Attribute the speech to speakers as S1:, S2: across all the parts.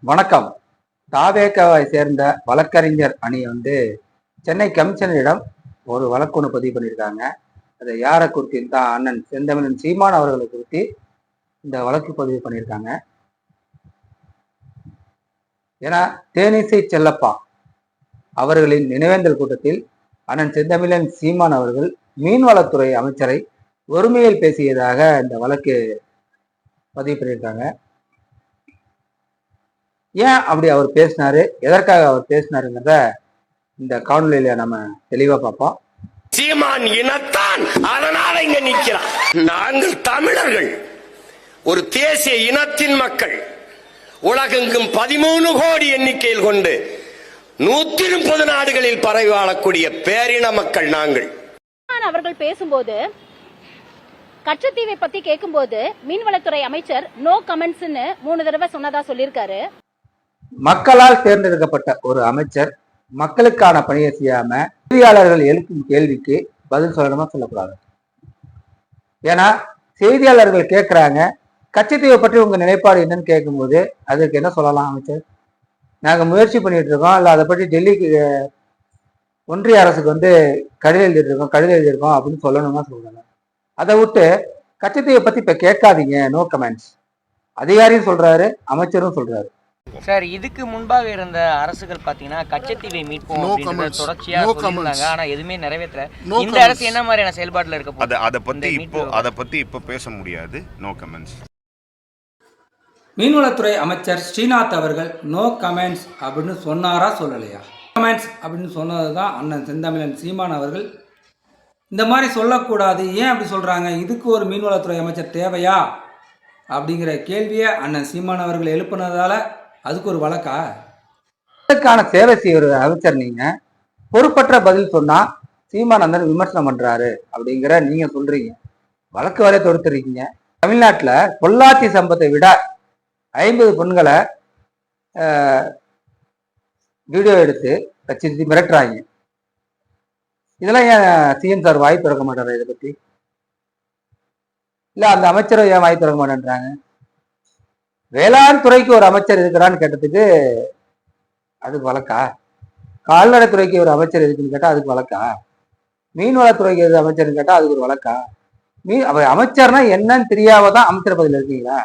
S1: வணக்கம். தாவேகாவை சேர்ந்த வழக்கறிஞர் அணி சென்னை கமிஷனரிடம் ஒரு வழக்கு ஒன்று பதிவு பண்ணியிருக்காங்க. அதை யாரை குறித்து தான் அண்ணன் செந்தமிழன் சீமான் அவர்களை குறித்து இந்த வழக்கு பதிவு பண்ணியிருக்காங்க. ஏன்னா தேனிசை செல்லப்பா அவர்களின் நினைவேந்தல் கூட்டத்தில் அண்ணன் செந்தமிழன் சீமான் அவர்கள் மீன்வளத்துறை அமைச்சரை ஒருமையில் பேசியதாக இந்த வழக்கு பதிவு பண்ணியிருக்காங்க. ஏன் அப்படி அவர் பேசினாரு, எதற்காக அவர் பேசினாருங்கிறத இந்த காணொலியில நம்ம தெளிவா பார்ப்போம்.
S2: சீமான் இனத்தான், அதனால இங்க நிற்கிறான். நாங்கள் தமிழர்கள், ஒரு தேசிய இனத்தின் மக்கள், உலகெங்கும் 13 கோடி எண்ணிக்கையில் கொண்டு 130 நாடுகளில் பரவி வாழக்கூடிய பேரின மக்கள் நாங்கள்.
S3: அவர்கள் பேசும்போது கச்சத்தீவை பத்தி கேட்கும்போது மீன்வளத்துறை அமைச்சர் நோ கமெண்ட்ஸ் 3 தடவை சொன்னதா சொல்லியிருக்காரு.
S1: மக்களால் தேர்ந்தெடுக்கப்பட்ட ஒரு அமைச்சர் மக்களுக்கான பணியை செய்யாம செய்தியாளர்கள் எழுப்பும் கேள்விக்கு பதில் சொல்லணுமா சொல்லக்கூடாது. ஏன்னா செய்தியாளர்கள் கேட்கிறாங்க, கச்சத்தீவை பற்றி உங்க நிலைப்பாடு என்னன்னு கேட்கும்போது அதுக்கு என்ன சொல்லலாம்? அமைச்சர், நாங்க முயற்சி பண்ணிட்டு இருக்கோம், இல்ல அதை பற்றி டெல்லிக்கு ஒன்றிய அரசுக்கு கடிதம் எழுதியிருக்கோம் அப்படின்னு சொல்லணுமா சொல்லணும். அதை விட்டு கச்சத்தீவை பத்தி இப்ப கேட்காதீங்க, நோ கமெண்ட்ஸ். அதிகாரியும் சொல்றாரு, அமைச்சரும் சொல்றாரு.
S4: சார், இதுக்கு முன்பாக இருந்த அரசுகள் பாத்தீங்கன்னா கச்சத்தீவை மீட்போம் அப்படிங்கறத தொடர்ச்சியா சொல்லிருந்தாங்க. ஆனா எதுவுமே நிறைவேற்றல. இந்த அரசு என்ன மாதிரியான செயல்பாட்டுல இருக்க போகுது?
S5: அத பத்தி இப்போ பேச முடியாது. No comments.
S6: மீன்வளத்துறை அமைச்சர் ஸ்ரீநாத் அவர்கள் நோ கமெண்ட்ஸ் அப்படின்னு சொன்னாரா சொல்லலையா? கமெண்ட்ஸ் அப்படின்னு சொன்னதுதான் அண்ணன் செந்தமிழன் சீமான் அவர்கள் இந்த மாதிரி சொல்லக்கூடாது, ஏன் அப்படி சொல்றாங்க, இதுக்கு ஒரு மீன்வளத்துறை அமைச்சர் தேவையா அப்படிங்கிற கேள்வியை அண்ணன் சீமான் அவர்கள் எழுப்பினதால அதுக்கு ஒரு வழக்கா?
S1: இதுக்கான சேவை செய்கிற அமைச்சர் நீங்க பொறுப்பற்ற பதில் சொன்னா சீமானந்தன் விமர்சனம் பண்றாரு அப்படிங்கிற நீங்க சொல்றீங்க, வழக்கு வரை தொடுத்துருக்கீங்க. தமிழ்நாட்டுல பொள்ளாச்சி சம்பவத்தை விட 50 பெண்களை வீடியோ எடுத்து கட்சி மிரட்டுறாங்க. இதெல்லாம் ஏன் சிஎம் சார் வாய் திறக்க மாட்டாரு? இதை பத்தி இல்ல அந்த அமைச்சரும் ஏன் வாய் திறக்க மாட்டேன்றாங்க? வேளாண் துறைக்கு ஒரு அமைச்சர் இருக்கிறான்னு கேட்டதுக்கு அதுக்கு வழக்கா? கால்நடைத்துறைக்கு ஒரு அமைச்சர் இருக்குன்னு கேட்டா அதுக்கு வழக்கா? மீன்வளத்துறைக்கு ஒரு அமைச்சர்னு கேட்டா அதுக்கு ஒரு வழக்கா? அமைச்சர்னா என்னன்னு தெரியாமதான் அமைச்சர் பதில் இருக்கீங்களா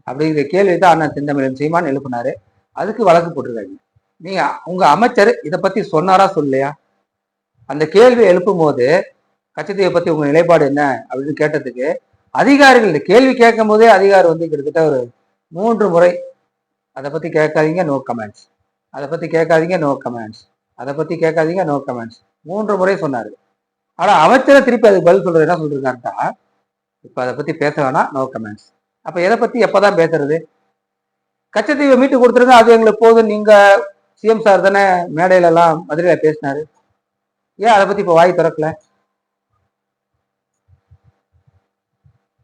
S1: அப்படிங்கிற கேள்வி தான் அண்ணன் செந்தமிழன் சீமான் எழுப்பினாரு. அதுக்கு வழக்கு போட்டிருக்காங்க. நீங்க உங்க அமைச்சர் இதை பத்தி சொன்னாரா சொல்லலையா? அந்த கேள்வி எழுப்பும் போது கச்சத்தீவை பத்தி உங்க நிலைப்பாடு என்ன அப்படின்னு கேட்டதுக்கு அதிகாரிகள் இந்த கேள்வி கேட்கும் போதே அதிகாரி கிட்டத்தட்ட ஒரு 3 முறை அதை பத்தி கேட்காதீங்க, நோ கமெண்ட்ஸ், அதை பத்தி கேட்காதீங்க, நோ கமெண்ட்ஸ், அதை பத்தி கேட்காதீங்க, நோ கமெண்ட்ஸ் 3 முறை சொன்னாரு. ஆனா அமைச்சரை திருப்பி அதுக்கு பதில் சொல்றது என்ன சொல்றாருட்டா, இப்ப அதை பத்தி பேச வேணாம், நோ கமெண்ட்ஸ். அப்ப எதை பத்தி எப்பதான் பேசுறது? கச்சத்தீவை மீட்டு கொடுத்துருங்க, அது எங்களுக்கு போதும். நீங்க சிஎம் சார் தானே மேடையில எல்லாம் மதுரையில பேசினாரு, ஏன் அதை பத்தி இப்ப வாய் திறக்கல?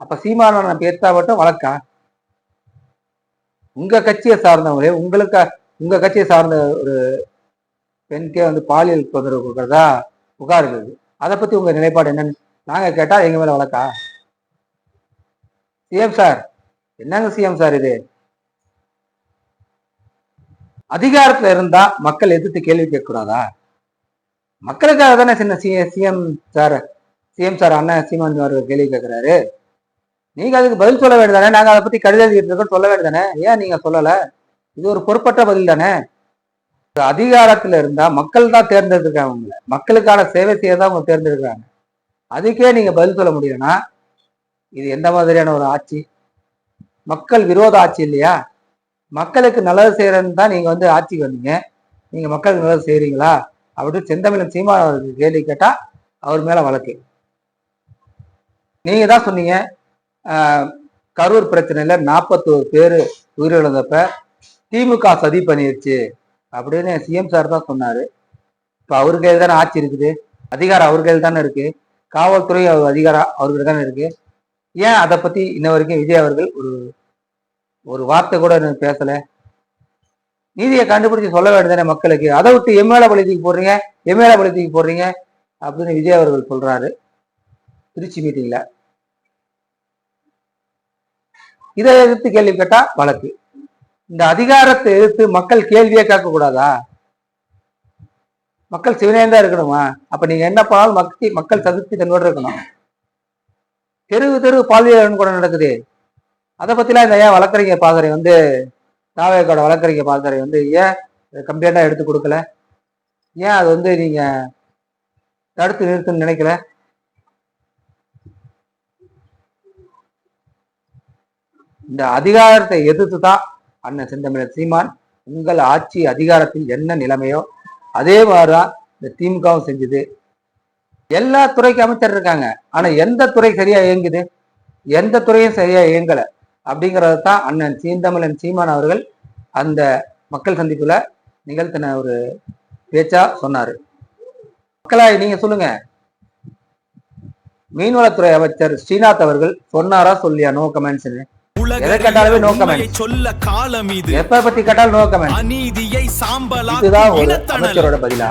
S1: அப்ப சீமான பேசா மட்டும் வழக்கா? உங்க கட்சியை சார்ந்தவங்களே, உங்க கட்சியை சார்ந்த ஒரு பெண்கே பாலியல் தொந்தரவு கொடுக்கறதா புகார் இருக்குது. அதை பத்தி உங்க நிலைப்பாடு என்னன்னு நாங்க கேட்டா எங்க மேல வழக்கா? சிஎம் சார், என்னங்க சிஎம் சார் இது? அதிகாரத்துல இருந்தா மக்கள் எதிர்த்து கேள்வி கேட்க கூடாதா? மக்களுக்காக தானே சின்ன சிஎம் சார் அண்ணன் சீமான் அவர்கள் கேள்வி கேட்கிறாரு. நீங்க அதுக்கு பதில் சொல்ல வேண்டியதானே? நாங்க அதை பத்தி கடிதம் எழுதிட்டு சொல்ல வேண்டியதானே? ஏன் நீங்க சொல்லல? இது ஒரு பொறுப்பற்ற பதில் தானே. அதிகாரத்துல இருந்தா மக்கள் தான் தேர்ந்தெடுக்கிறாங்க, உங்களை மக்களுக்கான சேவை செய்யதான் அவங்க தேர்ந்தெடுக்கிறாங்க. அதுக்கே நீங்க பதில் சொல்ல முடியும்னா இது எந்த மாதிரியான ஒரு ஆட்சி? மக்கள் விரோத ஆட்சி இல்லையா? மக்களுக்கு நல்லது செய்யறதுன்னு தான் நீங்க ஆட்சிக்கு வந்தீங்க. நீங்க மக்களுக்கு நல்லது செய்யறீங்களா அப்படின்னு செந்தமிழன் சீமான் அவருக்கு கேள்வி கேட்டா அவர் மேல வழக்கு. நீங்க தான் சொன்னீங்க கரூர் பிரச்சனையில 41 பேர் உயிரிழந்தப்ப திமுக சதி பண்ணிருச்சு அப்படின்னு சிஎம் சார் தான் சொன்னாரு. இப்ப அவரு கையில் தானே ஆட்சி இருக்குது, அதிகாரம் அவர் கையில் தானே இருக்கு, காவல்துறை அதிகாரம் அவர்கிட்ட தானே இருக்கு. ஏன் அதை பத்தி இன்ன வரைக்கும் விஜய் அவர்கள் ஒரு வார்த்தை கூட பேசல? நீதியை கண்டுபிடிச்சு சொல்ல வேண்டியதானே மக்களுக்கு. அதை விட்டு எம்எல்ஏ பலித்திக்கு போடுறீங்க அப்படின்னு விஜய் அவர்கள் சொல்றாரு திருச்சி மீட்டிங்ல. இதை எதிர்த்து கேள்வி கேட்டா வழக்கு. இந்த அதிகாரத்தை எதிர்த்து மக்கள் கேள்வியே கேட்க கூடாதா? மக்கள் சிவனேந்தா இருக்கணுமா? அப்ப நீங்க என்ன பண்ணாலும் மக்கள் சதுர்த்தி தன்னோடு இருக்கணும். தெரு பாலியல் கூட நடக்குது. அதை பத்திலாம் இந்த ஏன் வழக்கறிஞர் பாசறை தாவேக்கோட வழக்கறிஞர் பாசறை ஏன் கம்ப்ளைண்டா எடுத்து கொடுக்கல? ஏன் அது நீங்க தடுத்து நிறுத்துன்னு நினைக்கல? இந்த அதிகாரத்தை எதிர்த்து தான் அண்ணன் செந்தமிழன் சீமான் உங்கள் ஆட்சி அதிகாரத்தில் என்ன நிலைமையோ அதே மாதிரிதான் இந்த திமுகவும் செஞ்சது. எல்லா துறைக்கும் அமைச்சர் இருக்காங்க, ஆனா எந்த துறை சரியா இயங்குது? எந்த துறையும் சரியா இயங்கல. அப்படிங்கறத தான் அண்ணன் செந்தமிழன் சீமான் அவர்கள் அந்த மக்கள் சந்திப்புல நிகழ்த்தின ஒரு பேச்சா சொன்னாரு. மக்களாய் நீங்க சொல்லுங்க, மீன்வளத்துறை அமைச்சர் ஸ்ரீநாத் அவர்கள் சொன்னாரா சொல்லியா நோ கமெண்ட்ஸ்? எதை கேட்டாலுமே நோ கமெண்ட். எப்ப பத்தி கேட்டாலும் நோ கமெண்ட். இதுதான் ஒரு அமைச்சரோட பதிலா?